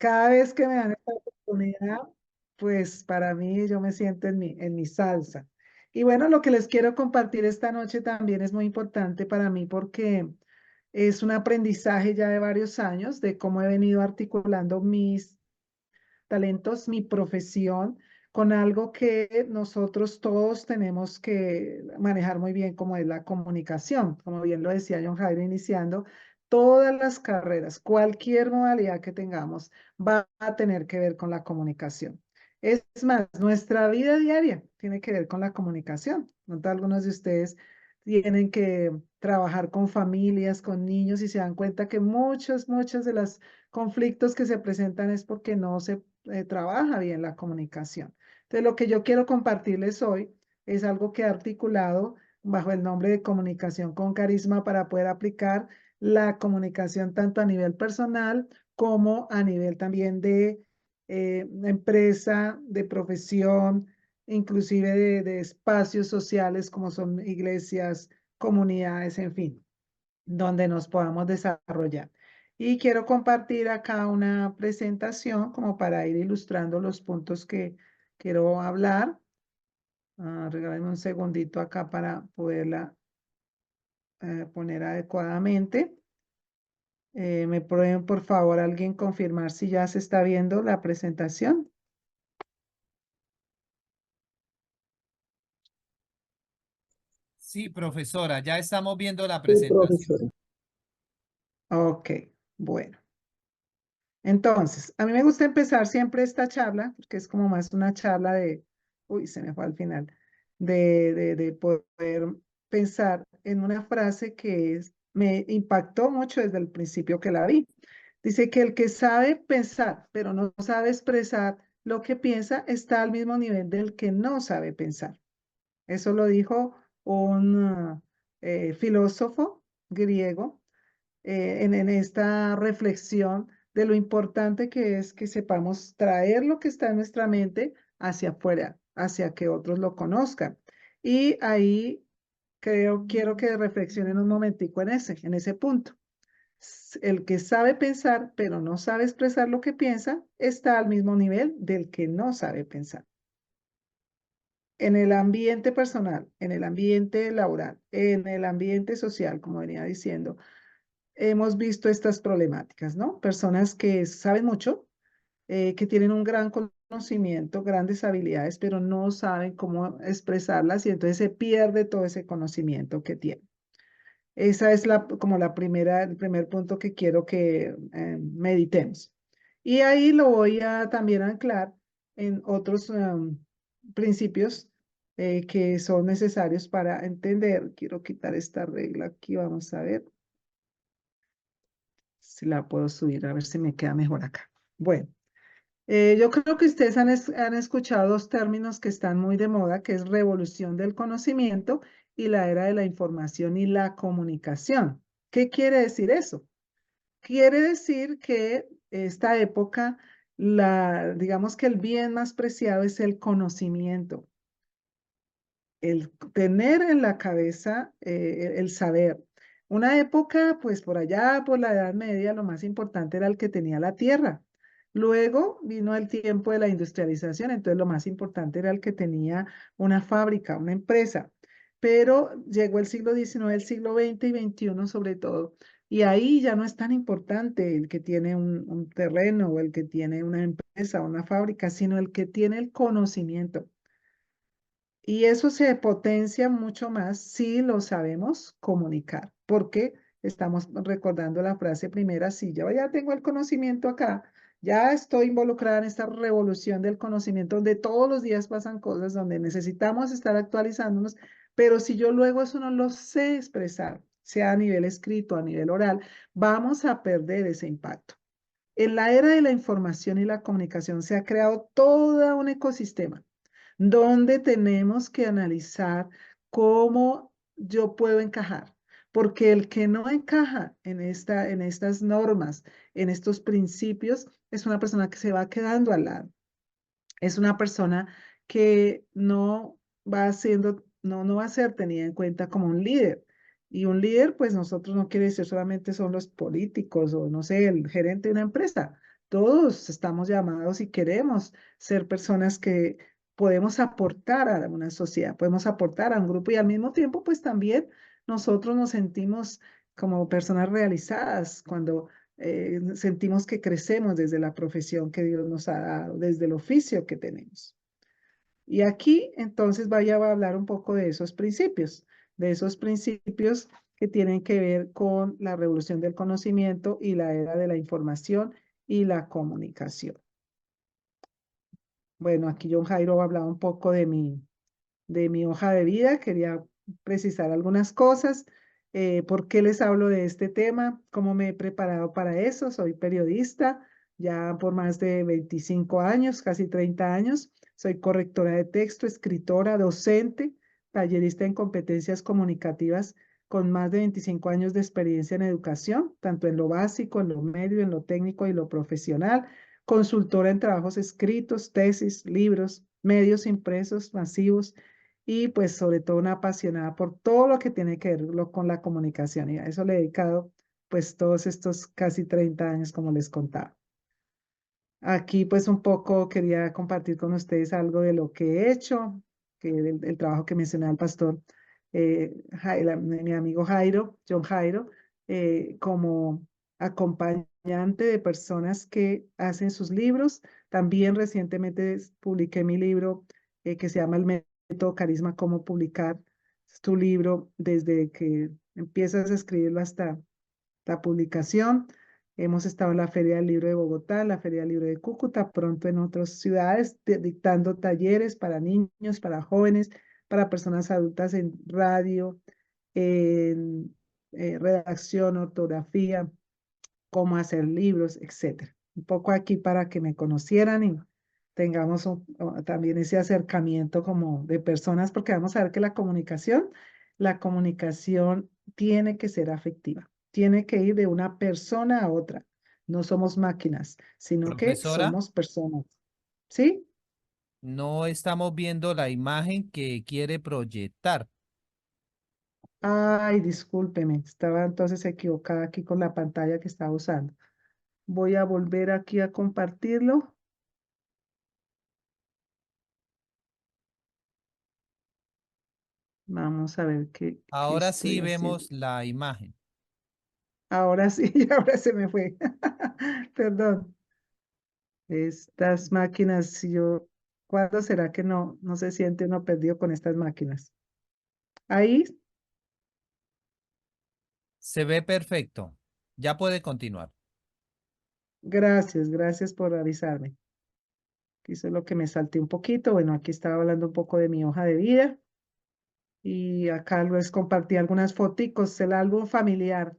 Cada vez que me dan esta oportunidad, pues para mí yo me siento en mi salsa. Y bueno, lo que les quiero compartir esta noche también es muy importante para mí porque es un aprendizaje ya de varios años de cómo he venido articulando mis talentos, mi profesión, con algo que nosotros todos tenemos que manejar muy bien, como es la comunicación. Como bien lo decía John Jairo iniciando, todas las carreras, cualquier modalidad que tengamos, va a tener que ver con la comunicación. Es más, nuestra vida diaria tiene que ver con la comunicación. ¿No? Algunos de ustedes tienen que trabajar con familias, con niños y se dan cuenta que muchos de los conflictos que se presentan es porque no se trabaja bien la comunicación. Entonces, lo que yo quiero compartirles hoy es algo que he articulado bajo el nombre de comunicación con carisma para poder aplicar la comunicación tanto a nivel personal como a nivel también de empresa, de profesión, inclusive de espacios sociales como son iglesias, comunidades, en fin, donde nos podamos desarrollar. Y quiero compartir acá una presentación como para ir ilustrando los puntos que quiero hablar. Regálenme un segundito acá para poderla poner adecuadamente. ¿Me pueden, por favor, alguien confirmar si ya se está viendo la presentación? Sí, profesora, ya estamos viendo la Sí, presentación. profesora. Ok, bueno. Entonces, a mí me gusta empezar siempre esta charla, porque es como más una charla de, uy, se me fue al final, de poder pensar en una frase me impactó mucho desde el principio que la vi. Dice que el que sabe pensar, pero no sabe expresar lo que piensa, está al mismo nivel del que no sabe pensar. Eso lo dijo un filósofo griego en esta reflexión de lo importante que es que sepamos traer lo que está en nuestra mente hacia afuera, hacia que otros lo conozcan. Y ahí quiero que reflexionen un momentico en ese punto. El que sabe pensar, pero no sabe expresar lo que piensa, está al mismo nivel del que no sabe pensar. En el ambiente personal, en el ambiente laboral, en el ambiente social, como venía diciendo, hemos visto estas problemáticas, ¿no? Personas que saben mucho, que tienen un gran conocimiento, grandes habilidades, pero no saben cómo expresarlas y entonces se pierde todo ese conocimiento que tienen. Esa es como el primer punto que quiero que meditemos. Y ahí lo voy a también anclar en otros principios que son necesarios para entender. Quiero quitar esta regla aquí, vamos a ver si la puedo subir, a ver si me queda mejor acá. Bueno, yo creo que ustedes han escuchado dos términos que están muy de moda, que es revolución del conocimiento y la era de la información y la comunicación. ¿Qué quiere decir eso? Quiere decir que esta época, digamos que el bien más preciado es el conocimiento, el tener en la cabeza el saber. Una época, pues por allá, por la Edad Media, lo más importante era el que tenía la tierra. Luego vino el tiempo de la industrialización, entonces lo más importante era el que tenía una fábrica, una empresa. Pero llegó el siglo XIX, el siglo XX y XXI sobre todo, y ahí ya no es tan importante el que tiene un terreno o el que tiene una empresa o una fábrica, sino el que tiene el conocimiento. Y eso se potencia mucho más si lo sabemos comunicar, porque estamos recordando la frase primera, si yo ya tengo el conocimiento acá, ya estoy involucrada en esta revolución del conocimiento, donde todos los días pasan cosas, donde necesitamos estar actualizándonos, pero si yo luego eso no lo sé expresar, sea a nivel escrito, a nivel oral, vamos a perder ese impacto. En la era de la información y la comunicación se ha creado todo un ecosistema donde tenemos que analizar cómo yo puedo encajar, porque el que no encaja en estas normas, en estos principios, es una persona que se va quedando al lado, es una persona que no va a ser tenida en cuenta como un líder. Y un líder, pues nosotros no quiere decir solamente son los políticos o no sé, el gerente de una empresa. todos estamos llamados y queremos ser personas que podemos aportar a una sociedad, podemos aportar a un grupo y al mismo tiempo, pues también nosotros nos sentimos como personas realizadas cuando sentimos que crecemos desde la profesión que Dios nos ha dado, desde el oficio que tenemos. Y aquí entonces vaya a hablar un poco de esos principios que tienen que ver con la revolución del conocimiento y la era de la información y la comunicación. Bueno, aquí John Jairo va a hablar un poco de mi hoja de vida. Quería precisar algunas cosas. ¿Por qué les hablo de este tema? ¿Cómo me he preparado para eso? Soy periodista ya por más de 25 años, casi 30 años. Soy correctora de texto, escritora, docente, tallerista en competencias comunicativas con más de 25 años de experiencia en educación, tanto en lo básico, en lo medio, en lo técnico y lo profesional, consultora en trabajos escritos, tesis, libros, medios impresos, masivos y pues sobre todo una apasionada por todo lo que tiene que ver con la comunicación y a eso le he dedicado pues todos estos casi 30 años como les contaba. Aquí pues un poco quería compartir con ustedes algo de lo que he hecho, que el trabajo que mencioné al pastor, mi amigo Jairo, John Jairo, como acompañante de personas que hacen sus libros. También recientemente publiqué mi libro que se llama El método Carisma, cómo publicar. Es tu libro desde que empiezas a escribirlo hasta la publicación. Hemos estado en la Feria del Libro de Bogotá, en la Feria del Libro de Cúcuta, pronto en otras ciudades, dictando talleres para niños, para jóvenes, para personas adultas en radio, en redacción, ortografía, cómo hacer libros, etcétera. Un poco aquí para que me conocieran y tengamos también ese acercamiento como de personas, porque vamos a ver que la comunicación tiene que ser afectiva, tiene que ir de una persona a otra. No somos máquinas, sino que Profesora, somos personas. ¿Sí? no estamos viendo la imagen que quiere proyectar. Ay, discúlpeme, estaba entonces equivocada aquí con la pantalla que estaba usando. Voy a volver aquí a compartirlo. Vamos a ver qué Ahora sí estoy haciendo. vemos la imagen. Ahora sí, ahora se me fue. Perdón. Estas máquinas, si yo, ¿cuándo será que no se siente uno perdido con estas máquinas? Ahí, Se ve perfecto. Ya puede continuar. gracias por avisarme. Aquí es lo que me salté un poquito. Bueno, aquí estaba hablando un poco de mi hoja de vida y acá les compartí algunas foticos, el álbum familiar.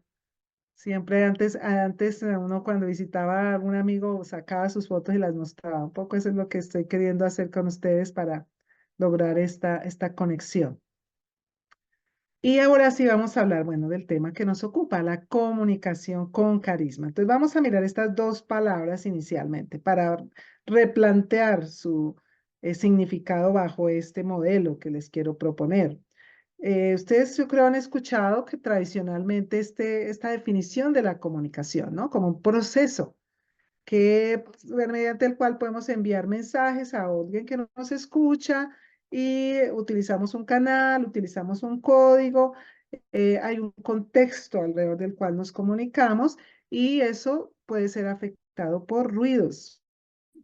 Siempre antes uno cuando visitaba a algún amigo sacaba sus fotos y las mostraba. Un poco eso es lo que estoy queriendo hacer con ustedes para lograr esta conexión. Y ahora sí vamos a hablar, bueno, del tema que nos ocupa, la comunicación con carisma. Entonces vamos a mirar estas dos palabras inicialmente para replantear su significado bajo este modelo que les quiero proponer. Ustedes yo creo han escuchado que tradicionalmente esta definición de la comunicación, ¿no? Como un proceso que mediante el cual podemos enviar mensajes a alguien que no nos escucha y utilizamos un canal, utilizamos un código, hay un contexto alrededor del cual nos comunicamos y eso puede ser afectado por ruidos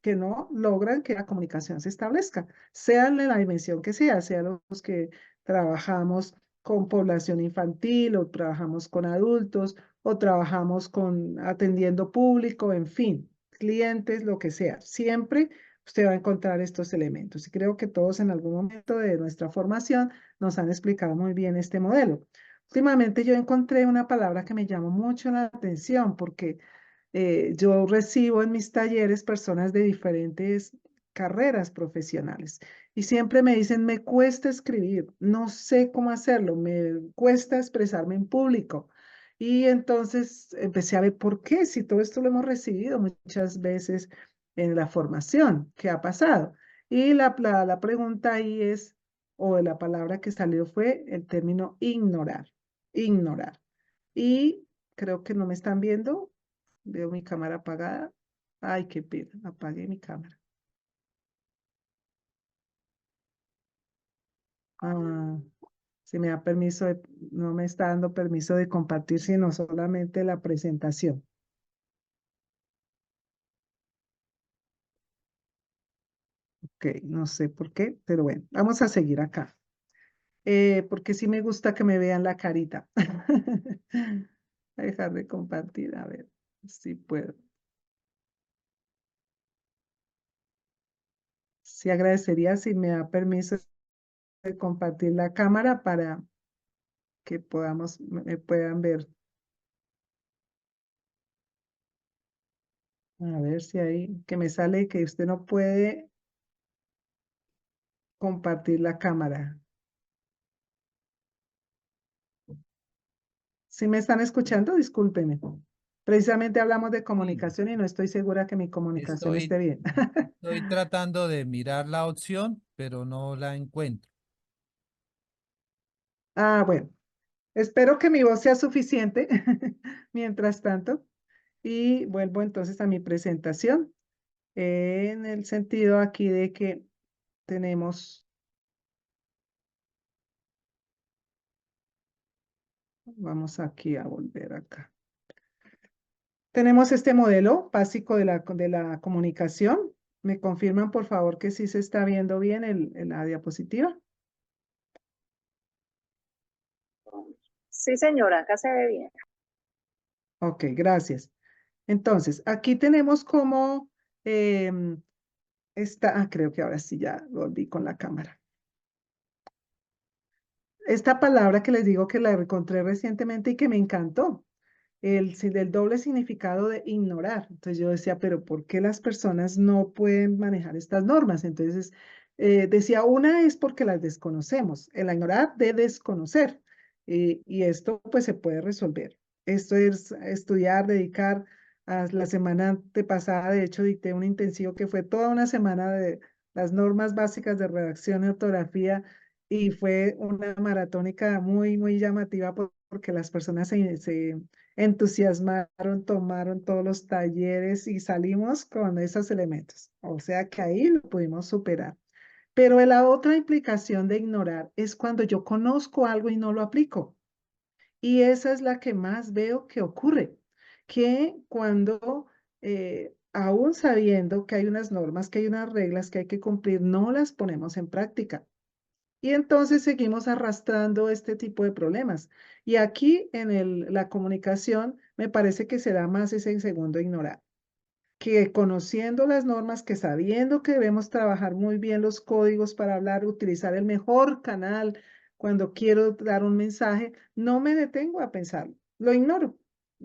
que no logran que la comunicación se establezca, sea en la dimensión que sea los que trabajamos con población infantil o trabajamos con adultos o trabajamos con atendiendo público, en fin, clientes, lo que sea. Siempre usted va a encontrar estos elementos y creo que todos en algún momento de nuestra formación nos han explicado muy bien este modelo. Últimamente yo encontré una palabra que me llamó mucho la atención porque yo recibo en mis talleres personas de diferentes carreras profesionales y siempre me dicen, me cuesta escribir, no sé cómo hacerlo, me cuesta expresarme en público. Y entonces empecé a ver por qué, si todo esto lo hemos recibido muchas veces en la formación, ¿qué ha pasado? Y la pregunta ahí es, o la palabra que salió fue el término ignorar, ignorar. Y creo que no me están viendo. Veo mi cámara apagada. Ay, qué pena, apagué mi cámara. Ah, si me da permiso, no me está dando permiso de compartir, sino solamente la presentación. Ok, no sé por qué, pero bueno, vamos a seguir acá. Porque sí me gusta que me vean la carita. Voy a dejar de compartir, a ver si puedo. Sí agradecería si me da permiso de compartir la cámara para que podamos, me puedan ver. A ver si ahí, que me sale que usted no puede compartir la cámara. ¿Sí me están escuchando? Discúlpenme. Precisamente hablamos de Sí, comunicación y no estoy segura que mi comunicación estoy, esté bien. estoy tratando de mirar la opción, pero no la encuentro. Ah, bueno, espero que mi voz sea suficiente mientras tanto. Y vuelvo entonces a mi presentación, en el sentido aquí de que tenemos, vamos aquí a volver acá. Tenemos este modelo básico de la comunicación. ¿Me confirman, por favor, que sí se está viendo bien la diapositiva? Sí, señora, acá se ve bien. Ok, gracias. Entonces, aquí tenemos como creo que ahora sí ya volví con la cámara. Esta palabra que les digo que la encontré recientemente y que me encantó, del doble significado de ignorar. Entonces yo decía, pero ¿por qué las personas no pueden manejar estas normas? Entonces decía, una es porque las desconocemos, el ignorar de desconocer. Y esto pues se puede resolver. Esto es estudiar, dedicar. A la semana antepasada, de hecho, dicté un intensivo que fue toda una semana de las normas básicas de redacción y ortografía y fue una maratónica muy, muy llamativa porque las personas se entusiasmaron, tomaron todos los talleres y salimos con esos elementos. O sea que ahí lo pudimos superar. Pero la otra implicación de ignorar es cuando yo conozco algo y no lo aplico. Y esa es la que más veo que ocurre, que cuando, aún sabiendo que hay unas normas, que hay unas reglas que hay que cumplir, no las ponemos en práctica. Y entonces seguimos arrastrando este tipo de problemas. Y aquí en la comunicación me parece que se da más ese segundo ignorar, que conociendo las normas, que sabiendo que debemos trabajar muy bien los códigos para hablar, utilizar el mejor canal cuando quiero dar un mensaje, no me detengo a pensarlo, lo ignoro.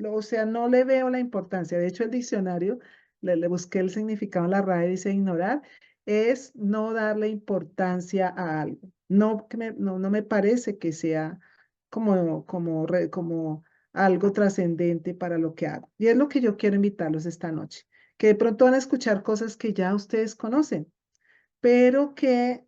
O sea, no le veo la importancia. De hecho, el diccionario, le busqué el significado en la RAE, dice ignorar, es no darle importancia a algo. No, no me parece que sea como algo trascendente para lo que hago. Y es lo que yo quiero invitarlos esta noche, que de pronto van a escuchar cosas que ya ustedes conocen, pero que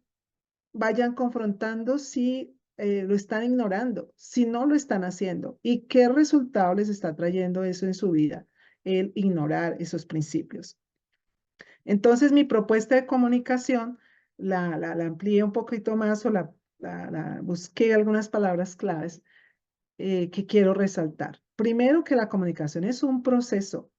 vayan confrontando si lo están ignorando, si no lo están haciendo y qué resultado les está trayendo eso en su vida, el ignorar esos principios. Entonces, mi propuesta de comunicación la amplié un poquito más o busqué algunas palabras claves que quiero resaltar. Primero, que la comunicación es un proceso,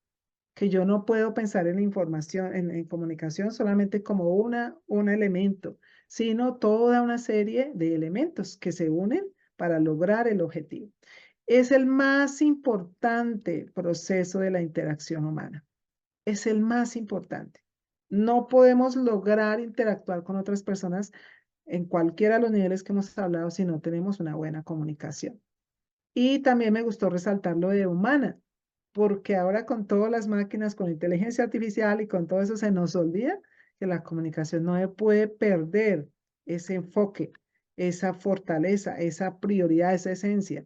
que yo no puedo pensar en la información, en comunicación solamente como un elemento, sino toda una serie de elementos que se unen para lograr el objetivo. Es el más importante proceso de la interacción humana. Es el más importante. No podemos lograr interactuar con otras personas en cualquiera de los niveles que hemos hablado si no tenemos una buena comunicación. Y también me gustó resaltar lo de humana, porque ahora con todas las máquinas, con la inteligencia artificial y con todo eso se nos olvida que la comunicación no puede perder ese enfoque, esa fortaleza, esa prioridad, esa esencia,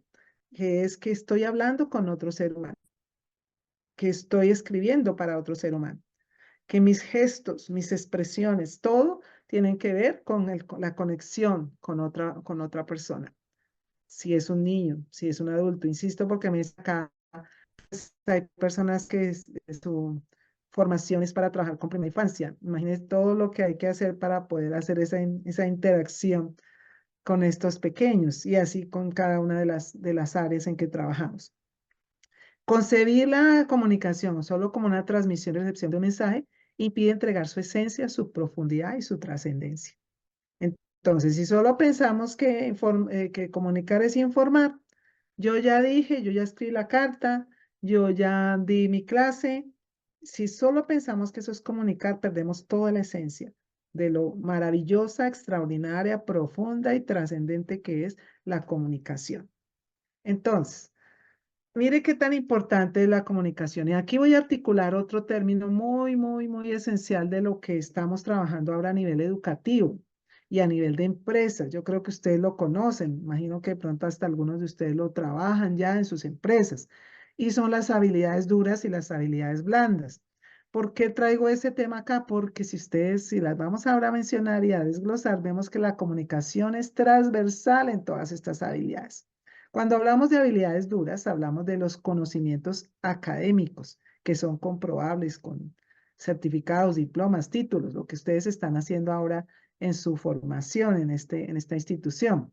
que es que estoy hablando con otro ser humano, que estoy escribiendo para otro ser humano, que mis gestos, mis expresiones, todo tienen que ver con la conexión con otra persona. Si es un niño, si es un adulto, insisto, porque me acá hay personas que su formaciones para trabajar con primera infancia. Imagínense todo lo que hay que hacer para poder hacer esa interacción con estos pequeños y así con cada una de las áreas en que trabajamos. Concebir la comunicación solo como una transmisión y recepción de un mensaje impide entregar su esencia, su profundidad y su trascendencia. Entonces, si solo pensamos que comunicar es informar, yo ya dije, yo ya escribí la carta, yo ya di mi clase, si solo pensamos que eso es comunicar, perdemos toda la esencia de lo maravillosa, extraordinaria, profunda y trascendente que es la comunicación. Entonces, mire qué tan importante es la comunicación. Y aquí voy a articular otro término muy esencial de lo que estamos trabajando ahora a nivel educativo y a nivel de empresas. Yo creo que ustedes lo conocen. Imagino que de pronto hasta algunos de ustedes lo trabajan ya en sus empresas. Y son las habilidades duras y las habilidades blandas. ¿Por qué traigo ese tema acá? Porque si las vamos ahora a mencionar y a desglosar, vemos que la comunicación es transversal en todas estas habilidades. Cuando hablamos de habilidades duras, hablamos de los conocimientos académicos, que son comprobables con certificados, diplomas, títulos, lo que ustedes están haciendo ahora en su formación en esta institución.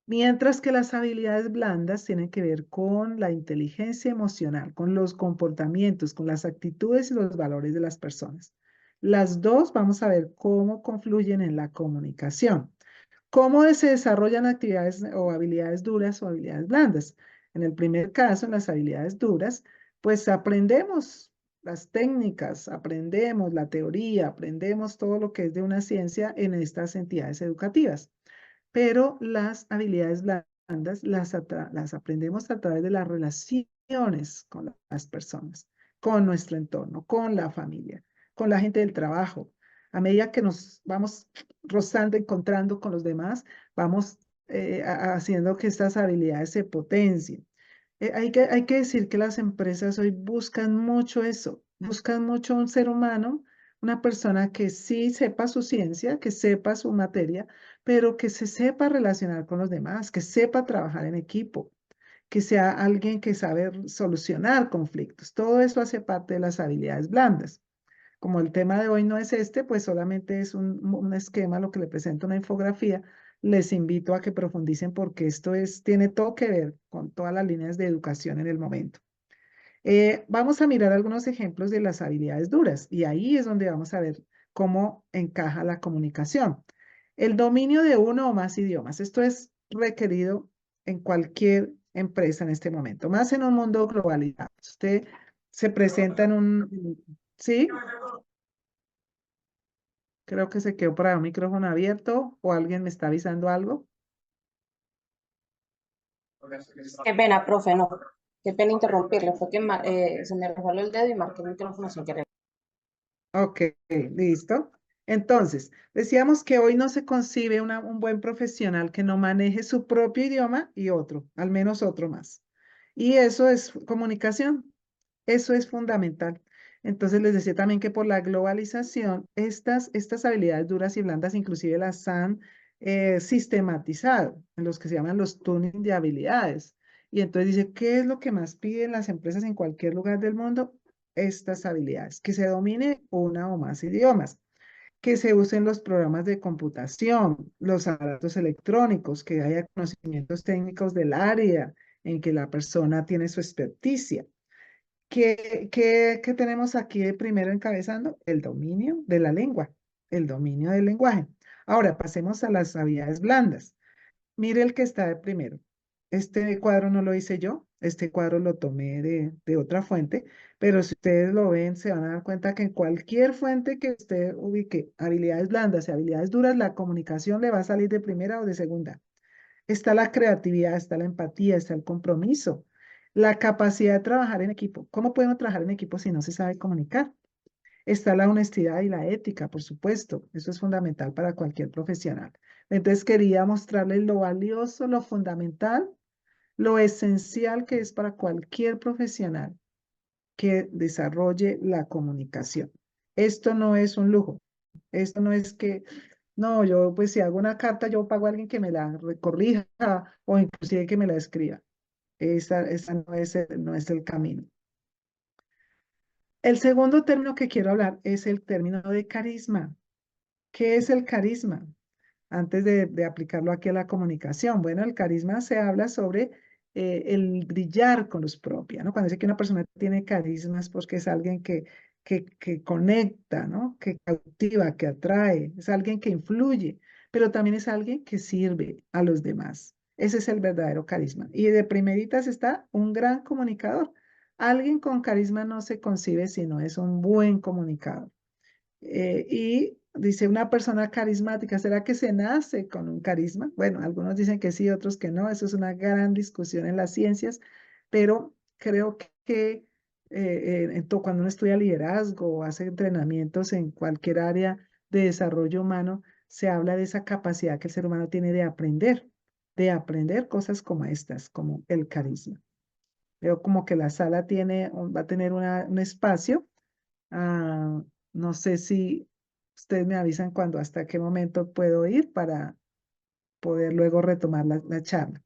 Mientras que las habilidades blandas tienen que ver con la inteligencia emocional, con los comportamientos, con las actitudes y los valores de las personas. Las dos vamos a ver cómo confluyen en la comunicación. ¿Cómo se desarrollan actividades o habilidades duras o habilidades blandas? En el primer caso, en las habilidades duras, pues aprendemos las técnicas, aprendemos la teoría, aprendemos todo lo que es de una ciencia en estas entidades educativas. Pero las habilidades blandas las aprendemos a través de las relaciones con las personas, con nuestro entorno, con la familia, con la gente del trabajo. A medida que nos vamos rozando, encontrando con los demás, vamos haciendo que estas habilidades se potencien. Hay que decir que las empresas hoy buscan mucho eso, buscan mucho un ser humano, una persona que sí sepa su ciencia, que sepa su materia, pero que se sepa relacionar con los demás, que sepa trabajar en equipo, que sea alguien que sabe solucionar conflictos. Todo eso hace parte de las habilidades blandas. Como el tema de hoy no es este, pues solamente es un esquema, lo que le presento una infografía. Les invito a que profundicen porque tiene todo que ver con todas las líneas de educación en el momento. Vamos a mirar algunos ejemplos de las habilidades duras y ahí es donde vamos a ver cómo encaja la comunicación. El dominio de uno o más idiomas. Esto es requerido en cualquier empresa en este momento, más en un mundo globalizado. Usted se presenta en un... ¿Sí? Creo que se quedó por ahí un micrófono abierto o alguien me está avisando algo. Qué pena, profe, no. Qué pena interrumpirle. Fue que se me resbaló el dedo y marqué el micrófono sin querer. Ok, listo. Entonces, decíamos que hoy no se concibe un buen profesional que no maneje su propio idioma y otro, al menos otro más. Y eso es comunicación, eso es fundamental. Entonces, les decía también que por la globalización, estas habilidades duras y blandas inclusive las han sistematizado en los que se llaman los tuning de habilidades. Y entonces dice, ¿qué es lo que más piden las empresas en cualquier lugar del mundo? Estas habilidades, que se domine una o más idiomas, que se usen los programas de computación, los aparatos electrónicos, que haya conocimientos técnicos del área en que la persona tiene su experticia. ¿Qué tenemos aquí de primero encabezando? El dominio de la lengua, el dominio del lenguaje. Ahora pasemos a las habilidades blandas. Mire el que está de primero. Este cuadro no lo hice yo, este cuadro lo tomé de otra fuente, pero si ustedes lo ven, se van a dar cuenta que en cualquier fuente que usted ubique habilidades blandas y habilidades duras, la comunicación le va a salir de primera o de segunda. Está la creatividad, está la empatía, está el compromiso, la capacidad de trabajar en equipo. ¿Cómo podemos trabajar en equipo si no se sabe comunicar? Está la honestidad y la ética, por supuesto. Eso es fundamental para cualquier profesional. Entonces quería mostrarles lo valioso, lo fundamental, lo esencial que es para cualquier profesional que desarrolle la comunicación. Esto no es un lujo. Esto no es que, no, yo pues si hago una carta, yo pago a alguien que me la corrija o inclusive que me la escriba. Esa no es el camino. El segundo término que quiero hablar es el término de carisma. ¿Qué es el carisma? Antes de aplicarlo aquí a la comunicación. Bueno, el carisma se habla sobre el brillar con luz propia, ¿no? Cuando dice que una persona tiene carisma es porque es alguien que conecta, ¿no? Que cautiva, que atrae, es alguien que influye, pero también es alguien que sirve a los demás. Ese es el verdadero carisma. Y de primeritas está un gran comunicador. Alguien con carisma no se concibe si no es un buen comunicador. Y dice una persona carismática, ¿será que se nace con un carisma? Bueno, algunos dicen que sí, otros que no. Eso es una gran discusión en las ciencias, pero creo que cuando uno estudia liderazgo o hace entrenamientos en cualquier área de desarrollo humano, se habla de esa capacidad que el ser humano tiene de aprender cosas como estas, como el carisma. Veo como que la sala va a tener un espacio. Ah, no sé si ustedes me avisan cuando, hasta qué momento puedo ir para poder luego retomar la charla.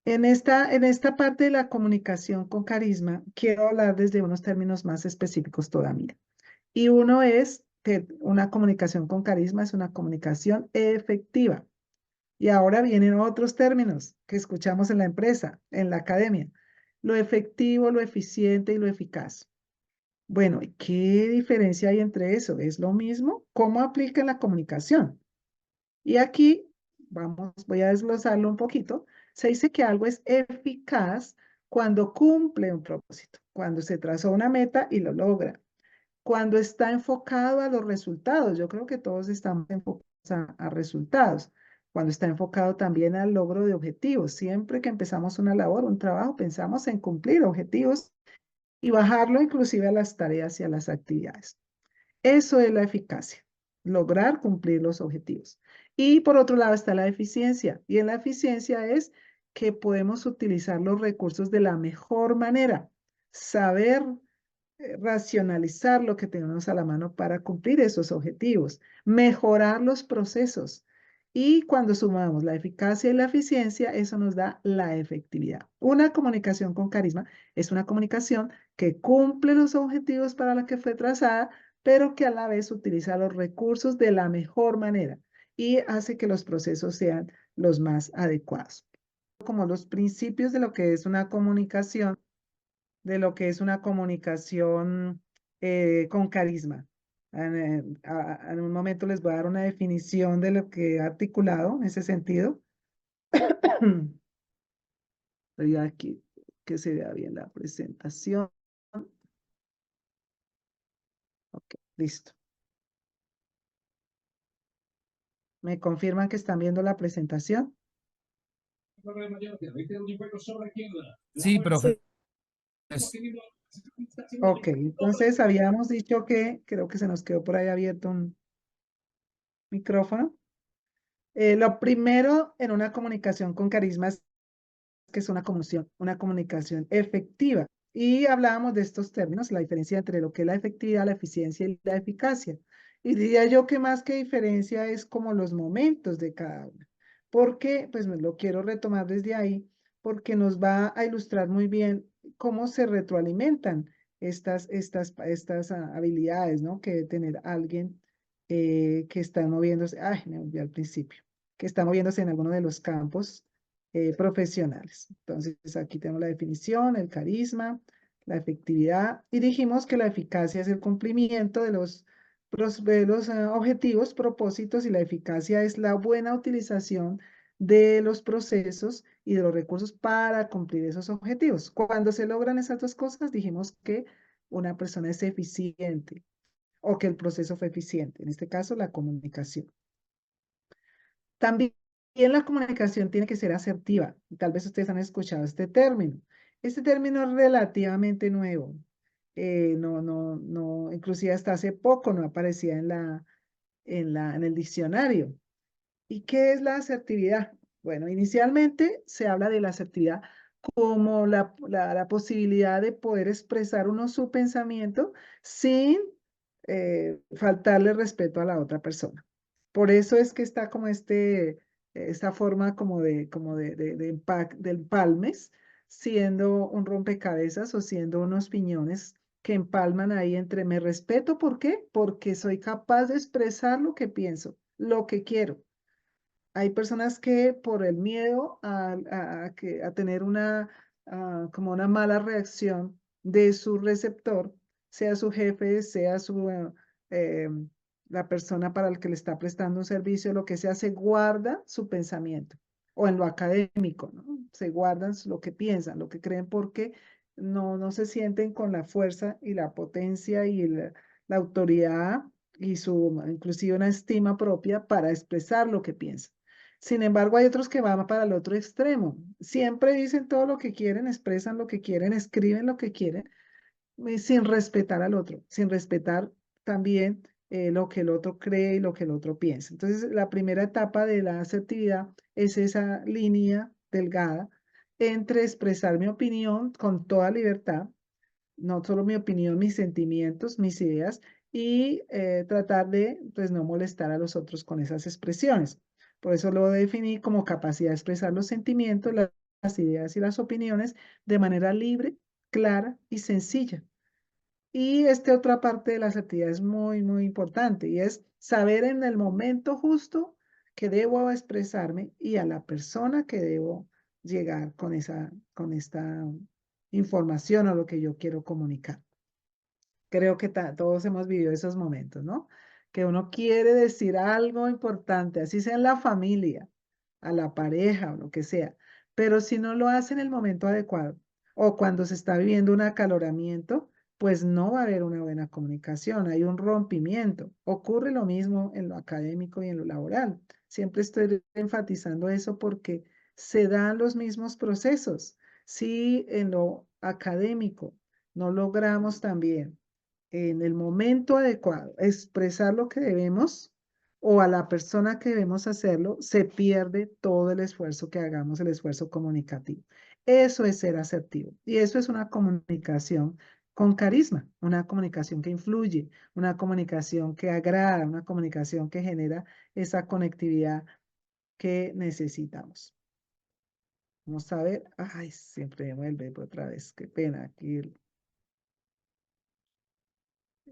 En esta parte de la comunicación con carisma, quiero hablar desde unos términos más específicos todavía. Y uno es que una comunicación con carisma es una comunicación efectiva. Y ahora vienen otros términos que escuchamos en la empresa, en la academia. Lo efectivo, lo eficiente y lo eficaz. Bueno, ¿y qué diferencia hay entre eso? ¿Es lo mismo? ¿Cómo aplica en la comunicación? Y aquí voy a desglosarlo un poquito. Se dice que algo es eficaz cuando cumple un propósito, cuando se trazó una meta y lo logra, cuando está enfocado a los resultados. Yo creo que todos estamos enfocados a resultados. Cuando está enfocado también al logro de objetivos. Siempre que empezamos una labor, un trabajo, pensamos en cumplir objetivos y bajarlo inclusive a las tareas y a las actividades. Eso es la eficacia, lograr cumplir los objetivos. Y por otro lado está la eficiencia. Y en la eficiencia es que podemos utilizar los recursos de la mejor manera, saber racionalizar lo que tenemos a la mano para cumplir esos objetivos, mejorar los procesos. Y cuando sumamos la eficacia y la eficiencia, eso nos da la efectividad. Una comunicación con carisma es una comunicación que cumple los objetivos para la que fue trazada, pero que a la vez utiliza los recursos de la mejor manera y hace que los procesos sean los más adecuados. Como los principios de lo que es una comunicación con carisma. En un momento les voy a dar una definición de lo que he articulado en ese sentido. Estoy aquí, que se vea bien la presentación. Ok, listo. ¿Me confirman que están viendo la presentación? Sí, profe. Ok, entonces habíamos dicho que creo que se nos quedó por ahí abierto un micrófono. Lo primero en una comunicación con carisma es que es una comunicación efectiva. Y hablábamos de estos términos, la diferencia entre lo que es la efectividad, la eficiencia y la eficacia. Y diría yo que más que diferencia es como los momentos de cada una. Porque, pues lo quiero retomar desde ahí, porque nos va a ilustrar muy bien cómo se retroalimentan estas habilidades, ¿no? Que debe tener alguien que está moviéndose, ay, me olvidé al principio, que está moviéndose en alguno de los campos profesionales. Entonces, aquí tenemos la definición, el carisma, la efectividad, y dijimos que la eficacia es el cumplimiento de los objetivos, propósitos, y la eficacia es la buena utilización de los procesos y de los recursos para cumplir esos objetivos. Cuando se logran esas dos cosas, dijimos que una persona es eficiente o que el proceso fue eficiente, en este caso la comunicación. También la comunicación tiene que ser asertiva. Tal vez ustedes han escuchado este término. Este término es relativamente nuevo. No, inclusive hasta hace poco no aparecía en el diccionario. ¿Y qué es la asertividad? Bueno, inicialmente se habla de la asertividad como la posibilidad de poder expresar uno su pensamiento sin faltarle respeto a la otra persona. Por eso es que está como esta forma de empalmes, siendo un rompecabezas o siendo unos piñones que empalman ahí entre me respeto, ¿por qué? Porque soy capaz de expresar lo que pienso, lo que quiero. Hay personas que por el miedo a tener como una mala reacción de su receptor, sea su jefe, sea eh, la persona para la que le está prestando un servicio, lo que sea, se guarda su pensamiento. O en lo académico, ¿no? Se guardan lo que piensan, lo que creen, porque no se sienten con la fuerza y la potencia y la autoridad y inclusive una estima propia para expresar lo que piensan. Sin embargo, hay otros que van para el otro extremo. Siempre dicen todo lo que quieren, expresan lo que quieren, escriben lo que quieren, sin respetar al otro, sin respetar también lo que el otro cree y lo que el otro piensa. Entonces, la primera etapa de la asertividad es esa línea delgada entre expresar mi opinión con toda libertad, no solo mi opinión, mis sentimientos, mis ideas, y tratar de, pues, no molestar a los otros con esas expresiones. Por eso lo definí como capacidad de expresar los sentimientos, las ideas y las opiniones de manera libre, clara y sencilla. Y esta otra parte de la asertividad es muy, muy importante, y es saber en el momento justo que debo expresarme y a la persona que debo llegar con esta información o lo que yo quiero comunicar. Creo que todos hemos vivido esos momentos, ¿no? Que uno quiere decir algo importante, así sea en la familia, a la pareja o lo que sea, pero si no lo hace en el momento adecuado o cuando se está viviendo un acaloramiento, pues no va a haber una buena comunicación, hay un rompimiento. Ocurre lo mismo en lo académico y en lo laboral. Siempre estoy enfatizando eso porque se dan los mismos procesos. Si en lo académico no logramos también en el momento adecuado expresar lo que debemos o a la persona que debemos hacerlo, se pierde todo el esfuerzo que hagamos, el esfuerzo comunicativo. Eso es ser asertivo y eso es una comunicación con carisma, una comunicación que influye, una comunicación que agrada, una comunicación que genera esa conectividad que necesitamos. Vamos a ver, ay, siempre me vuelve otra vez, qué pena, aquí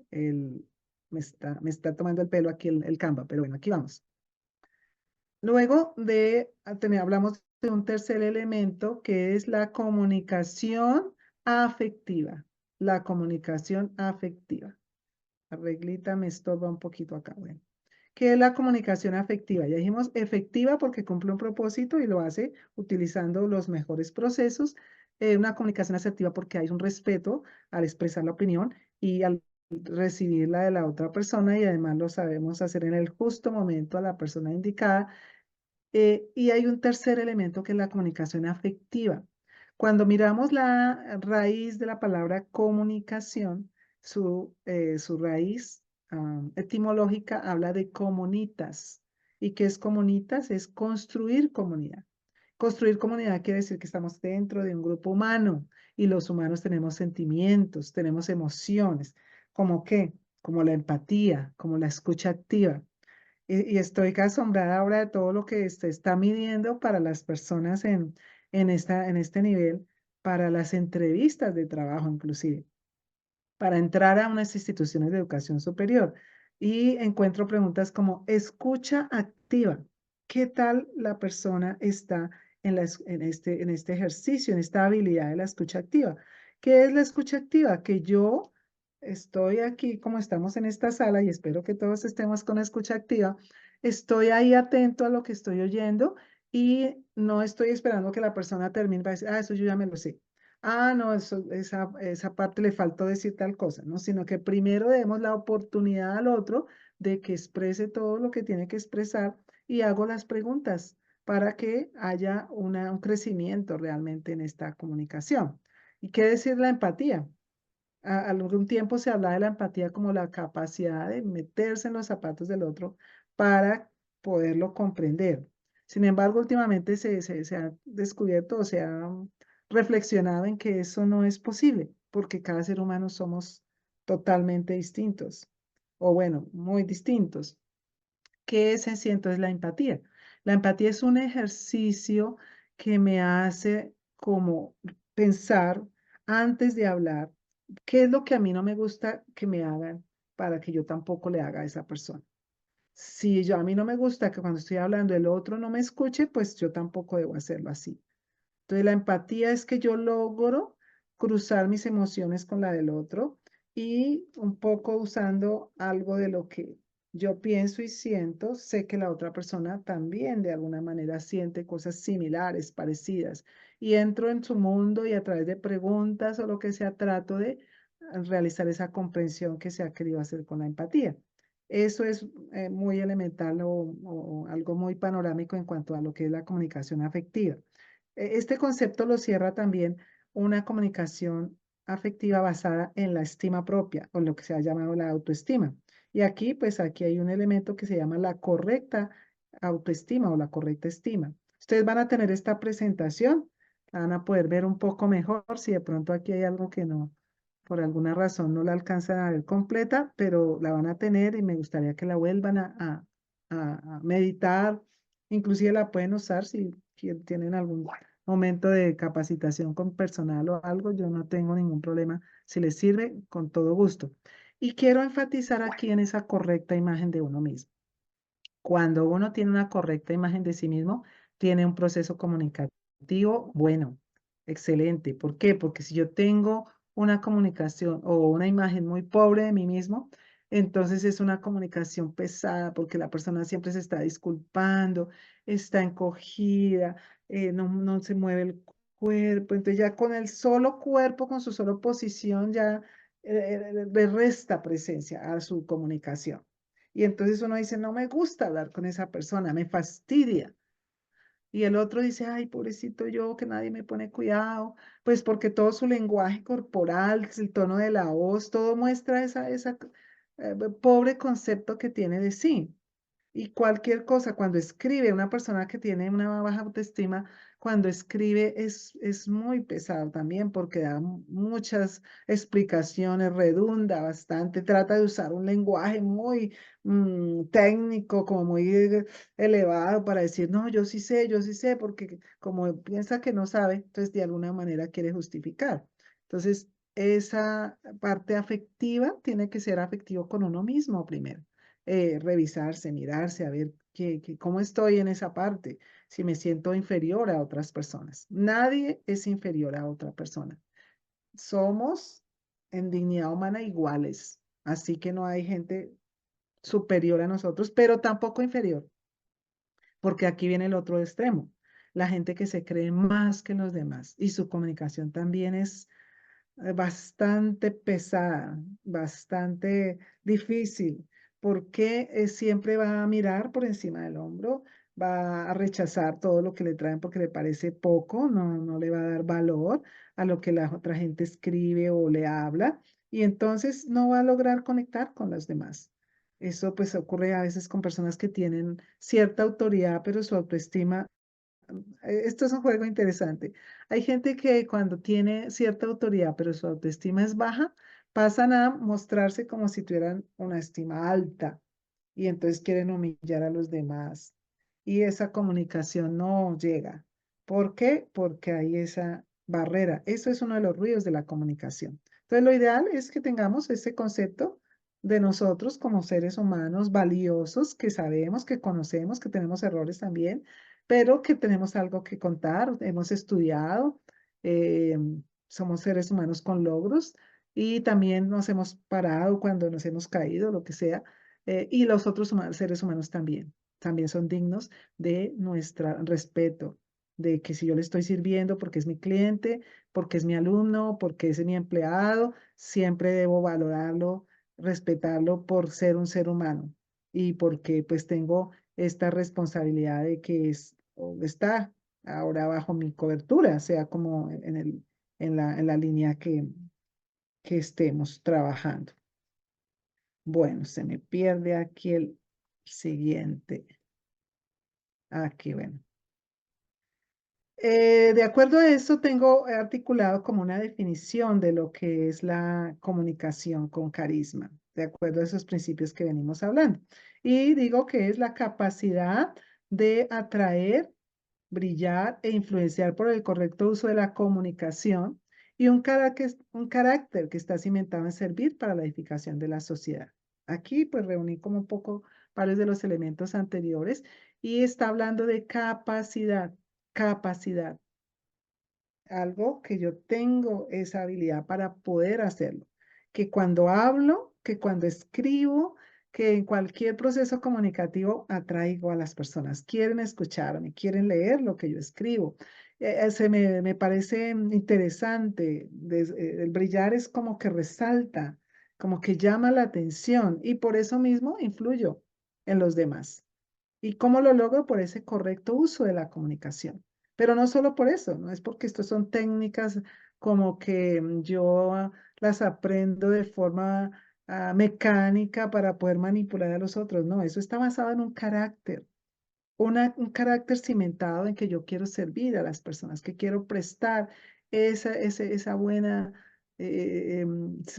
el, me está tomando el pelo aquí el Canva, pero bueno, aquí vamos. Luego hablamos de un tercer elemento que es la comunicación afectiva. La comunicación afectiva. La reglita me estorba un poquito acá. Bueno, ¿qué es la comunicación afectiva? Ya dijimos efectiva porque cumple un propósito y lo hace utilizando los mejores procesos. Una comunicación asertiva porque hay un respeto al expresar la opinión y al recibirla de la otra persona, y además lo sabemos hacer en el justo momento a la persona indicada. Y hay un tercer elemento que es la comunicación afectiva. Cuando miramos la raíz de la palabra comunicación, su raíz etimológica habla de comunitas. ¿Y qué es comunitas? Es construir comunidad. Construir comunidad quiere decir que estamos dentro de un grupo humano y los humanos tenemos sentimientos, tenemos emociones. ¿Cómo qué? Como la empatía, como la escucha activa. Y estoy asombrada ahora de todo lo que se está midiendo para las personas en este nivel, para las entrevistas de trabajo inclusive, para entrar a unas instituciones de educación superior. Y encuentro preguntas como escucha activa. ¿Qué tal la persona está en este ejercicio, en esta habilidad de la escucha activa? ¿Qué es la escucha activa? Que yo estoy aquí, como estamos en esta sala, y espero que todos estemos con escucha activa, estoy ahí atento a lo que estoy oyendo y no estoy esperando que la persona termine para decir, ah, eso yo ya me lo sé. Ah, no, esa parte le faltó decir tal cosa, ¿no? Sino que primero demos la oportunidad al otro de que exprese todo lo que tiene que expresar y hago las preguntas para que haya un crecimiento realmente en esta comunicación. ¿Y qué decir la empatía? Algún tiempo se habla de la empatía como la capacidad de meterse en los zapatos del otro para poderlo comprender. Sin embargo, últimamente se ha descubierto o se ha reflexionado en que eso no es posible, porque cada ser humano somos totalmente distintos, o bueno, muy distintos. ¿Qué es entonces la empatía? La empatía es un ejercicio que me hace como pensar antes de hablar, ¿qué es lo que a mí no me gusta que me hagan para que yo tampoco le haga a esa persona? Si a mí no me gusta que cuando estoy hablando el otro no me escuche, pues yo tampoco debo hacerlo así. Entonces, la empatía es que yo logro cruzar mis emociones con la del otro y un poco usando algo de lo que yo pienso y siento, sé que la otra persona también de alguna manera siente cosas similares, parecidas, y entro en su mundo y a través de preguntas o lo que sea, trato de realizar esa comprensión que se ha querido hacer con la empatía. Eso es muy elemental o algo muy panorámico en cuanto a lo que es la comunicación afectiva. Este concepto lo cierra también una comunicación afectiva basada en la estima propia, o lo que se ha llamado la autoestima. Y aquí, pues aquí hay un elemento que se llama la correcta autoestima o la correcta estima. Ustedes van a tener esta presentación, la van a poder ver un poco mejor si de pronto aquí hay algo que no, por alguna razón no la alcanzan a ver completa, pero la van a tener y me gustaría que la vuelvan a meditar. Inclusive la pueden usar si tienen algún momento de capacitación con personal o algo, yo no tengo ningún problema. Si les sirve, con todo gusto. Y quiero enfatizar aquí en esa correcta imagen de uno mismo. Cuando uno tiene una correcta imagen de sí mismo, tiene un proceso comunicativo bueno, excelente. ¿Por qué? Porque si yo tengo una comunicación o una imagen muy pobre de mí mismo, entonces es una comunicación pesada porque la persona siempre se está disculpando, está encogida, no se mueve el cuerpo. Entonces ya con el solo cuerpo, con su solo posición, ya le resta presencia a su comunicación. Y entonces uno dice, no me gusta hablar con esa persona, me fastidia. Y el otro dice, ay, pobrecito yo, que nadie me pone cuidado, pues porque todo su lenguaje corporal, el tono de la voz, todo muestra esa pobre concepto que tiene de sí. Y cualquier cosa, cuando escribe, una persona que tiene una baja autoestima, cuando escribe es muy pesado también porque da muchas explicaciones, redunda bastante, trata de usar un lenguaje muy técnico, como muy elevado para decir, no, yo sí sé, porque como piensa que no sabe, entonces de alguna manera quiere justificar. Entonces, esa parte afectiva tiene que ser afectivo con uno mismo primero, revisarse, mirarse, a ver cómo estoy en esa parte, si me siento inferior a otras personas. Nadie es inferior a otra persona. Somos en dignidad humana iguales, así que no hay gente superior a nosotros, pero tampoco inferior, porque aquí viene el otro extremo, la gente que se cree más que los demás y su comunicación también es bastante pesada, bastante difícil, porque siempre va a mirar por encima del hombro, va a rechazar todo lo que le traen porque le parece poco, no le va a dar valor a lo que la otra gente escribe o le habla, y entonces no va a lograr conectar con los demás. Eso pues ocurre a veces con personas que tienen cierta autoridad, pero su autoestima esto es un juego interesante. Hay gente que cuando tiene cierta autoridad, pero su autoestima es baja, pasan a mostrarse como si tuvieran una estima alta y entonces quieren humillar a los demás. Y esa comunicación no llega. ¿Por qué? Porque hay esa barrera. Eso es uno de los ruidos de la comunicación. Entonces, lo ideal es que tengamos ese concepto de nosotros como seres humanos valiosos, que sabemos, que conocemos, que tenemos errores también, pero que tenemos algo que contar, hemos estudiado, eh, somos seres humanos con logros y también nos hemos parado cuando nos hemos caído, lo que sea, y los otros seres humanos también son dignos de nuestro respeto, de que si yo le estoy sirviendo porque es mi cliente, porque es mi alumno, porque es mi empleado, siempre debo valorarlo, respetarlo por ser un ser humano y porque pues tengo esta responsabilidad de que o está ahora bajo mi cobertura, sea como en la línea que estemos trabajando. Bueno, se me pierde aquí el siguiente. Aquí, bueno. De acuerdo a eso, tengo articulado como una definición de lo que es la comunicación con carisma, de acuerdo a esos principios que venimos hablando. Y digo que es la capacidad de atraer, brillar e influenciar por el correcto uso de la comunicación y un carácter que está cimentado en servir para la edificación de la sociedad. Aquí pues reuní como un poco varios de los elementos anteriores y está hablando de capacidad, capacidad, algo que yo tengo esa habilidad para poder hacerlo, que cuando hablo, que cuando escribo, que en cualquier proceso comunicativo atraigo a las personas, quieren escucharme, quieren leer lo que yo escribo. Me parece interesante, el brillar es como que resalta, como que llama la atención y por eso mismo influyo en los demás. ¿Y cómo lo logro? Por ese correcto uso de la comunicación. Pero no solo por eso, no es porque estas son técnicas como que yo las aprendo de forma mecánica para poder manipular a los otros. No, eso está basado en un carácter, un carácter cimentado en que yo quiero servir a las personas, que quiero prestar esa buena,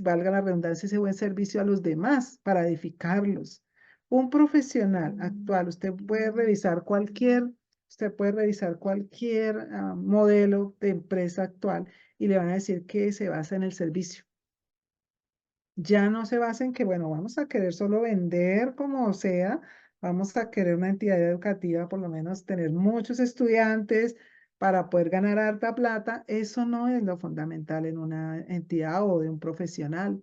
valga la redundancia, ese buen servicio a los demás para edificarlos. Un profesional actual, usted puede revisar cualquier modelo de empresa actual y le van a decir que se basa en el servicio. Ya no se basa en que, bueno, vamos a querer solo vender como sea, vamos a querer una entidad educativa, por lo menos tener muchos estudiantes para poder ganar harta plata. Eso no es lo fundamental en una entidad o de un profesional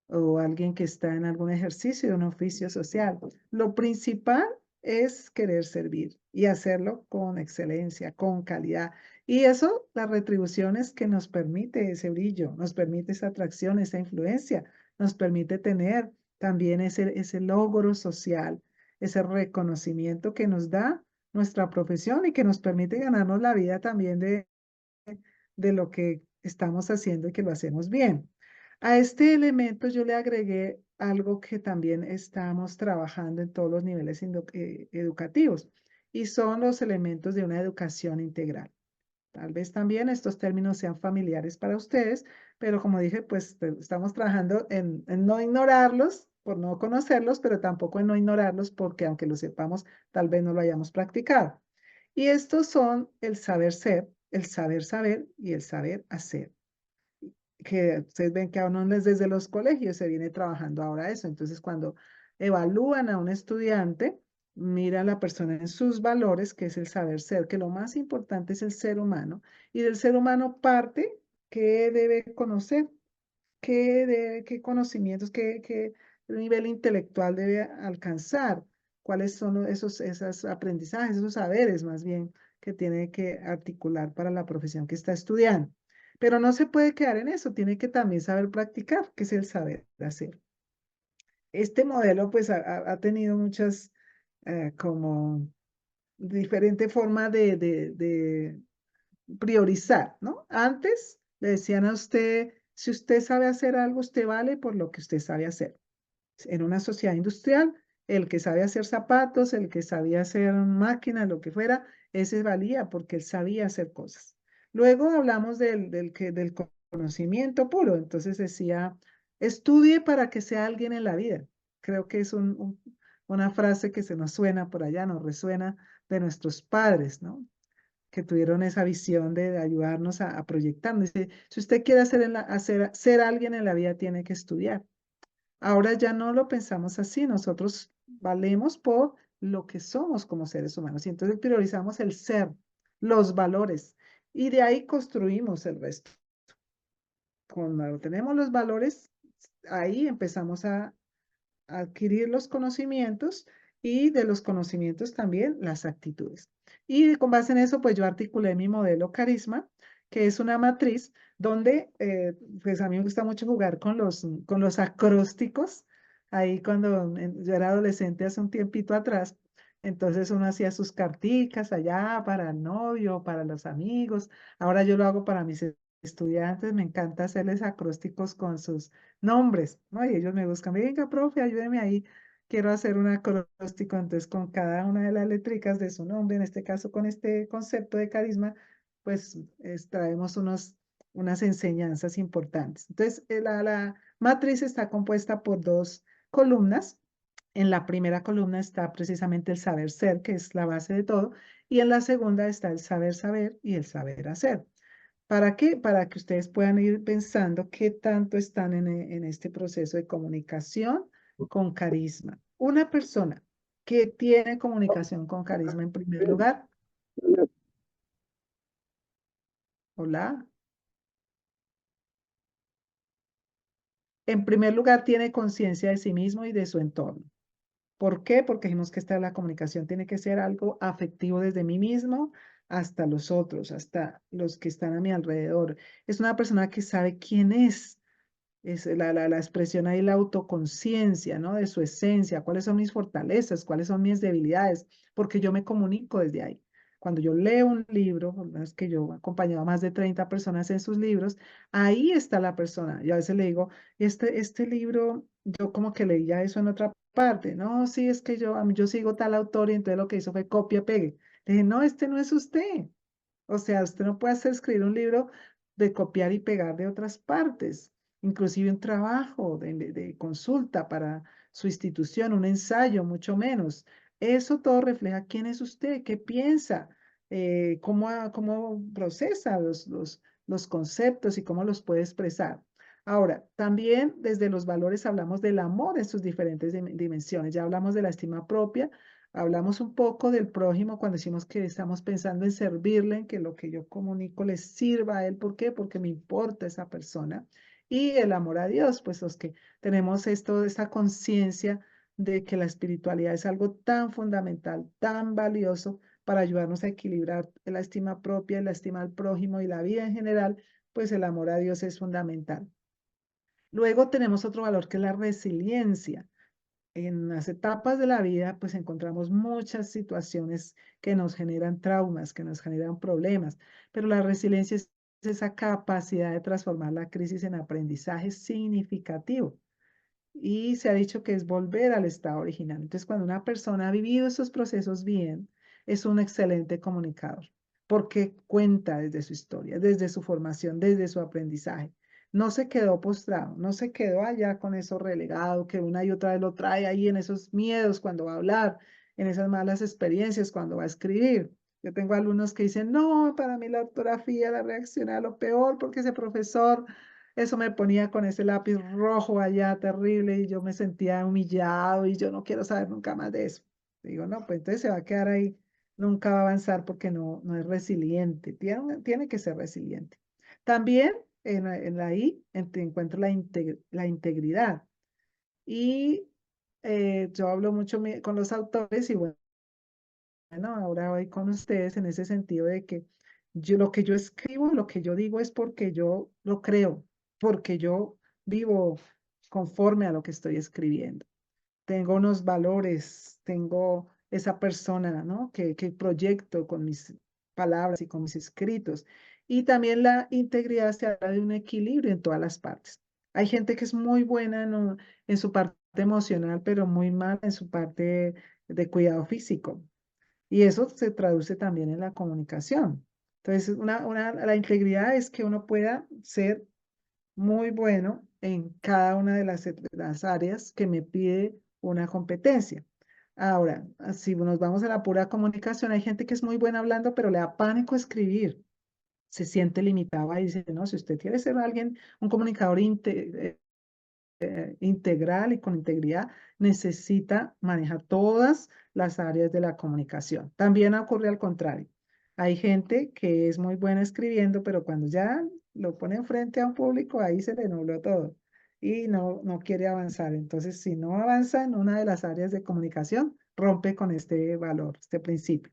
o alguien que está en algún ejercicio de un oficio social. Lo principal es querer servir y hacerlo con excelencia, con calidad. Y eso, las retribuciones que nos permite ese brillo, nos permite esa atracción, esa influencia, nos permite tener también ese logro social, ese reconocimiento que nos da nuestra profesión y que nos permite ganarnos la vida también de lo que estamos haciendo y que lo hacemos bien. A este elemento yo le agregué algo que también estamos trabajando en todos los niveles educativos y son los elementos de una educación integral. Tal vez también estos términos sean familiares para ustedes, pero como dije, pues estamos trabajando en no ignorarlos por no conocerlos, pero tampoco en no ignorarlos porque aunque lo sepamos, tal vez no lo hayamos practicado. Y estos son el saber ser, el saber saber y el saber hacer. Que ustedes ven que aún desde los colegios se viene trabajando ahora eso. Entonces, cuando evalúan a un estudiante, mira a la persona en sus valores, que es el saber ser, que lo más importante es el ser humano, y del ser humano parte qué debe conocer, qué conocimientos, qué nivel intelectual debe alcanzar, cuáles son esos aprendizajes, esos saberes más bien que tiene que articular para la profesión que está estudiando. Pero no se puede quedar en eso, tiene que también saber practicar, que es el saber hacer. Este modelo pues ha tenido muchas como diferente forma de priorizar, ¿no? Antes le decían a usted, si usted sabe hacer algo, usted vale por lo que usted sabe hacer. En una sociedad industrial, el que sabe hacer zapatos, el que sabía hacer máquinas, lo que fuera, ese valía porque él sabía hacer cosas. Luego hablamos del conocimiento puro, entonces decía, estudie para que sea alguien en la vida. Creo que es una frase que se nos suena por allá, nos resuena de nuestros padres, ¿no? Que tuvieron esa visión de ayudarnos a proyectarnos. Dice, si usted quiere ser alguien en la vida, tiene que estudiar. Ahora ya no lo pensamos así, nosotros valemos por lo que somos como seres humanos y entonces priorizamos el ser, los valores y de ahí construimos el resto. Cuando tenemos los valores, ahí empezamos a adquirir los conocimientos y de los conocimientos también las actitudes. Y con base en eso, pues yo articulé mi modelo Carisma, que es una matriz donde, pues a mí me gusta mucho jugar con los acrósticos. Ahí cuando yo era adolescente hace un tiempito atrás, entonces uno hacía sus carticas allá para el novio, para los amigos. Ahora yo lo hago para mis estudiantes, me encanta hacerles acrósticos con sus nombres, ¿no? Y ellos me buscan, venga, profe, ayúdeme ahí, quiero hacer un acróstico, entonces con cada una de las letricas de su nombre, en este caso con este concepto de carisma, pues traemos unas enseñanzas importantes. Entonces, la matriz está compuesta por dos columnas. En la primera columna está precisamente el saber ser, que es la base de todo, y en la segunda está el saber saber y el saber hacer. ¿Para qué? Para que ustedes puedan ir pensando qué tanto están en este proceso de comunicación con carisma. Una persona que tiene comunicación con carisma en primer lugar. Hola. En primer lugar, tiene conciencia de sí mismo y de su entorno. ¿Por qué? Porque dijimos que la comunicación tiene que ser algo afectivo desde mí mismo hasta los otros, hasta los que están a mi alrededor. Es una persona que sabe quién es la expresión ahí, la autoconciencia, ¿no? De su esencia, cuáles son mis fortalezas, cuáles son mis debilidades, porque yo me comunico desde ahí. Cuando yo leo un libro, por lo menos que yo he acompañado a más de 30 personas en sus libros, ahí está la persona. Yo a veces le digo, este libro, yo como que leía eso en otra parte. No, sí, es que yo sigo tal autor y entonces lo que hizo fue copia, pegue. Le dije, no, este no es usted. O sea, usted no puede hacer escribir un libro de copiar y pegar de otras partes, inclusive un trabajo de consulta para su institución, un ensayo, mucho menos. Eso todo refleja quién es usted, qué piensa, cómo procesa los conceptos y cómo los puede expresar. Ahora, también desde los valores hablamos del amor en sus diferentes dimensiones. Ya hablamos de la estima propia. Hablamos un poco del prójimo cuando decimos que estamos pensando en servirle, en que lo que yo comunico le sirva a él. ¿Por qué? Porque me importa esa persona. Y el amor a Dios, pues los que tenemos esta conciencia de que la espiritualidad es algo tan fundamental, tan valioso para ayudarnos a equilibrar la estima propia, la estima al prójimo y la vida en general, pues el amor a Dios es fundamental. Luego tenemos otro valor que es la resiliencia. En las etapas de la vida, pues encontramos muchas situaciones que nos generan traumas, que nos generan problemas, pero la resiliencia es esa capacidad de transformar la crisis en aprendizaje significativo. Y se ha dicho que es volver al estado original. Entonces, cuando una persona ha vivido esos procesos bien, es un excelente comunicador, porque cuenta desde su historia, desde su formación, desde su aprendizaje. No se quedó postrado, no se quedó allá con eso relegado, que una y otra vez lo trae ahí en esos miedos cuando va a hablar, en esas malas experiencias cuando va a escribir. Yo tengo alumnos que dicen, no, para mí la ortografía, la redacción era lo peor porque ese profesor eso me ponía con ese lápiz rojo allá terrible y yo me sentía humillado y yo no quiero saber nunca más de eso. Digo, no, pues entonces se va a quedar ahí, nunca va a avanzar porque no es resiliente, tiene que ser resiliente. También en la I te encuentro la integridad y yo hablo mucho con los autores y bueno, ahora voy con ustedes en ese sentido de que lo que yo escribo, lo que yo digo es porque yo lo creo, porque yo vivo conforme a lo que estoy escribiendo. Tengo unos valores, tengo esa persona, ¿no? Que proyecto con mis palabras y con mis escritos. Y también la integridad se habla de un equilibrio en todas las partes. Hay gente que es muy buena en su parte emocional, pero muy mal en su parte de cuidado físico. Y eso se traduce también en la comunicación. Entonces, la integridad es que uno pueda ser muy bueno en cada una de las áreas que me pide una competencia. Ahora, si nos vamos a la pura comunicación, hay gente que es muy buena hablando, pero le da pánico escribir. Se siente limitado y dice, no, si usted quiere ser alguien, un comunicador integral y con integridad, necesita manejar todas las áreas de la comunicación. También ocurre al contrario. Hay gente que es muy buena escribiendo, pero cuando ya lo pone frente a un público, ahí se le nubló todo y no quiere avanzar. Entonces, si no avanza en una de las áreas de comunicación, rompe con este valor, este principio.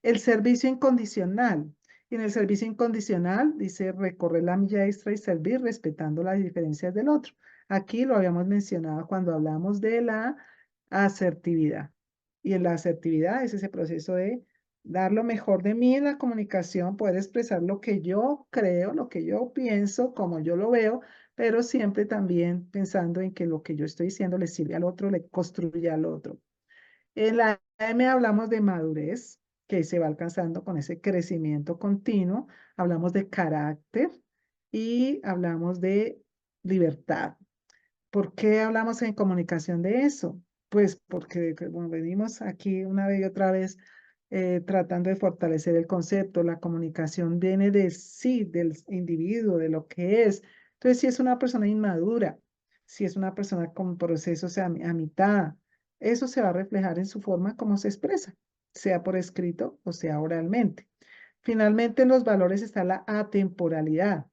El servicio incondicional. Y en el servicio incondicional dice recorrer la milla extra y servir respetando las diferencias del otro. Aquí lo habíamos mencionado cuando hablamos de la asertividad. Y en la asertividad es ese proceso de dar lo mejor de mí en la comunicación, poder expresar lo que yo creo, lo que yo pienso, como yo lo veo, pero siempre también pensando en que lo que yo estoy diciendo le sirve al otro, le construye al otro. En la M hablamos de madurez, que se va alcanzando con ese crecimiento continuo. Hablamos de carácter y hablamos de libertad. ¿Por qué hablamos en comunicación de eso? Pues porque como venimos aquí una vez y otra vez tratando de fortalecer el concepto. La comunicación viene de sí, del individuo, de lo que es. Entonces, si es una persona inmadura, si es una persona con procesos a mitad, eso se va a reflejar en su forma como se expresa, sea por escrito o sea oralmente. Finalmente, en los valores está la atemporalidad.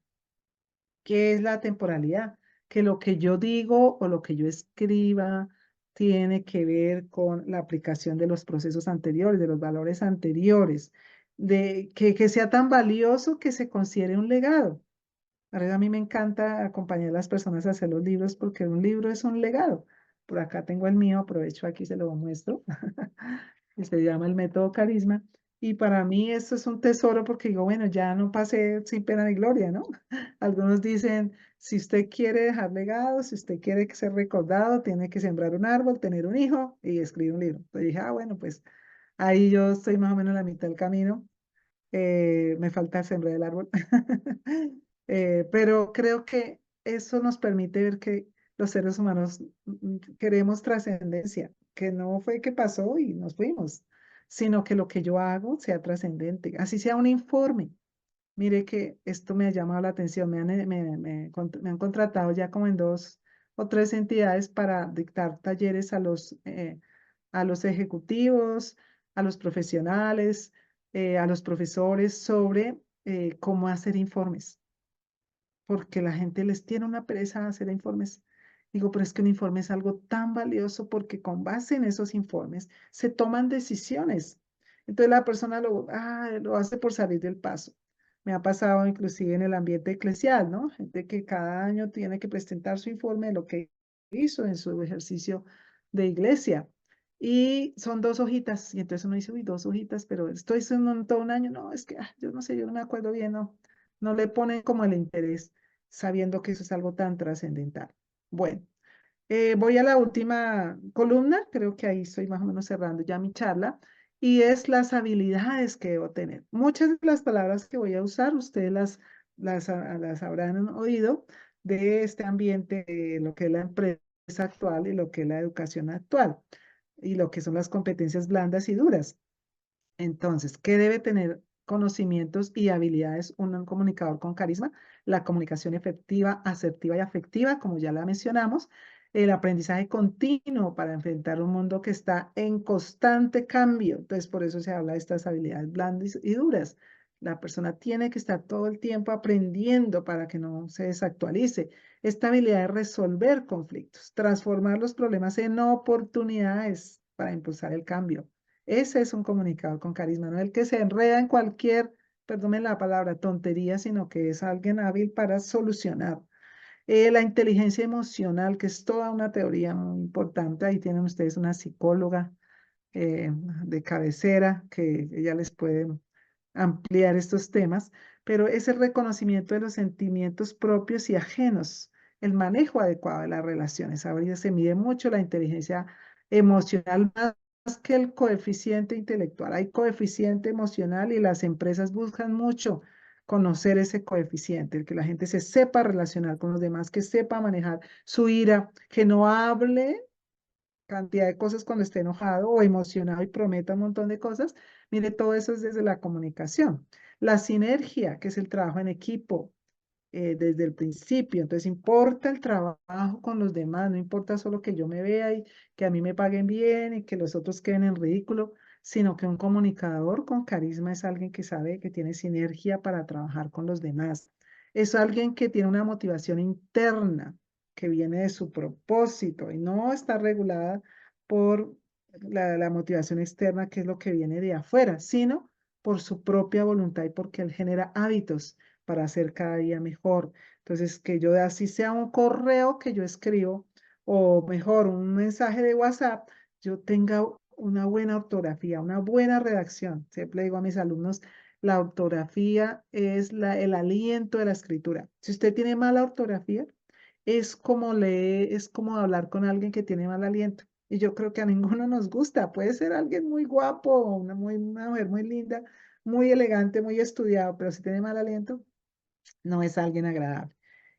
¿Qué es la temporalidad? Que lo que yo digo o lo que yo escriba tiene que ver con la aplicación de los procesos anteriores, de los valores anteriores, de que sea tan valioso que se considere un legado. A mí me encanta acompañar a las personas a hacer los libros porque un libro es un legado. Por acá tengo el mío, aprovecho aquí, se lo muestro. Que se llama el método Carisma. Y para mí esto es un tesoro porque digo, bueno, ya no pasé sin pena ni gloria, ¿no? Algunos dicen, si usted quiere dejar legado, si usted quiere ser recordado, tiene que sembrar un árbol, tener un hijo y escribir un libro. Entonces dije, ah, bueno, pues ahí yo estoy más o menos en la mitad del camino. Me falta sembrar el árbol. Pero creo que eso nos permite ver que los seres humanos queremos trascendencia, que no fue que pasó y nos fuimos, sino que lo que yo hago sea trascendente, así sea un informe. Mire que esto me ha llamado la atención, me han contratado ya como en 2 o 3 entidades para dictar talleres a los ejecutivos, a los profesionales, a los profesores sobre cómo hacer informes, porque la gente les tiene una pereza a hacer informes. Digo, pero es que un informe es algo tan valioso porque con base en esos informes se toman decisiones. Entonces la persona lo hace por salir del paso. Me ha pasado inclusive en el ambiente eclesial, ¿no? Gente que cada año tiene que presentar su informe de lo que hizo en su ejercicio de iglesia. Y son 2 hojitas. Y entonces uno dice, uy, 2 hojitas, pero estoy haciendo todo un año. No, es que yo no sé, yo no me acuerdo bien, no. No le ponen como el interés, sabiendo que eso es algo tan trascendental. Bueno, voy a la última columna, creo que ahí estoy más o menos cerrando ya mi charla, y es las habilidades que debo tener. Muchas de las palabras que voy a usar, ustedes las habrán oído de este ambiente, de lo que es la empresa actual y lo que es la educación actual, y lo que son las competencias blandas y duras. Entonces, ¿qué debe tener conocimientos y habilidades un comunicador con carisma? La comunicación efectiva, asertiva y afectiva, como ya la mencionamos, el aprendizaje continuo para enfrentar un mundo que está en constante cambio. Entonces, por eso se habla de estas habilidades blandas y duras. La persona tiene que estar todo el tiempo aprendiendo para que no se desactualice. Esta habilidad de resolver conflictos, transformar los problemas en oportunidades para impulsar el cambio. Ese es un comunicador con carisma, no el que se enreda en cualquier, perdónenme la palabra, tontería, sino que es alguien hábil para solucionar. La inteligencia emocional, que es toda una teoría muy importante, ahí tienen ustedes una psicóloga de cabecera que ella les puede ampliar estos temas, pero es el reconocimiento de los sentimientos propios y ajenos, el manejo adecuado de las relaciones. Ahora se mide mucho la inteligencia emocional más que el coeficiente intelectual. Hay coeficiente emocional y las empresas buscan mucho conocer ese coeficiente, el que la gente se sepa relacionar con los demás, que sepa manejar su ira, que no hable cantidad de cosas cuando esté enojado o emocionado y prometa un montón de cosas. Mire, todo eso es desde la comunicación. La sinergia, que es el trabajo en equipo, desde el principio. Entonces, importa el trabajo con los demás, no importa solo que yo me vea y que a mí me paguen bien y que los otros queden en ridículo, sino que un comunicador con carisma es alguien que sabe que tiene sinergia para trabajar con los demás. Es alguien que tiene una motivación interna que viene de su propósito y no está regulada por la motivación externa, que es lo que viene de afuera, sino por su propia voluntad y porque él genera hábitos para hacer cada día mejor. Entonces, que yo así sea un correo que yo escribo o mejor un mensaje de WhatsApp, yo tenga una buena ortografía, una buena redacción. Siempre digo a mis alumnos, la ortografía es el aliento de la escritura. Si usted tiene mala ortografía, es como leer, es como hablar con alguien que tiene mal aliento. Y yo creo que a ninguno nos gusta. Puede ser alguien muy guapo, una mujer muy linda, muy elegante, muy estudiado, pero si tiene mal aliento, no es alguien agradable.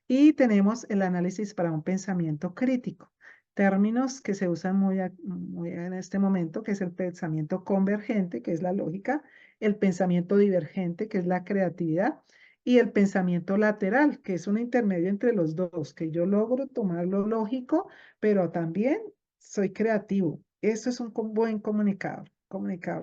Y tenemos el análisis para un pensamiento crítico. términos que se usan muy en este momento, que es el pensamiento convergente, que es la lógica, el pensamiento divergente, que es la creatividad, y el pensamiento lateral, que es un intermedio entre los dos, que yo logro tomar lo lógico, pero también soy creativo. Eso es un buen comunicador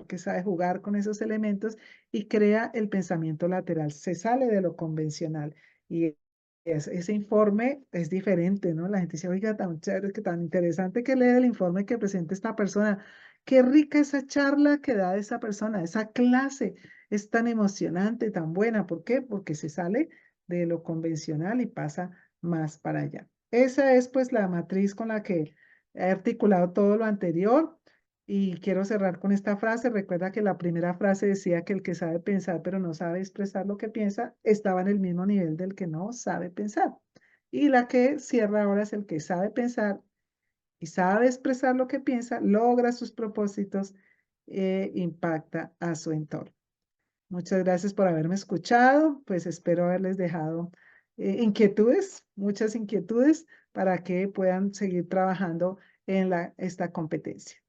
que sabe jugar con esos elementos y crea el pensamiento lateral, se sale de lo convencional. Y ese informe es diferente, ¿no? La gente dice, oiga, tan chévere, que tan interesante que lee el informe que presenta esta persona. Qué rica esa charla que da esa persona, esa clase es tan emocionante, tan buena. ¿Por qué? Porque se sale de lo convencional y pasa más para allá. Esa es pues la matriz con la que he articulado todo lo anterior. Y quiero cerrar con esta frase. Recuerda que la primera frase decía que el que sabe pensar pero no sabe expresar lo que piensa estaba en el mismo nivel del que no sabe pensar. Y la que cierra ahora es el que sabe pensar y sabe expresar lo que piensa, logra sus propósitos e impacta a su entorno. Muchas gracias por haberme escuchado. Pues espero haberles dejado inquietudes, muchas inquietudes para que puedan seguir trabajando en esta competencia.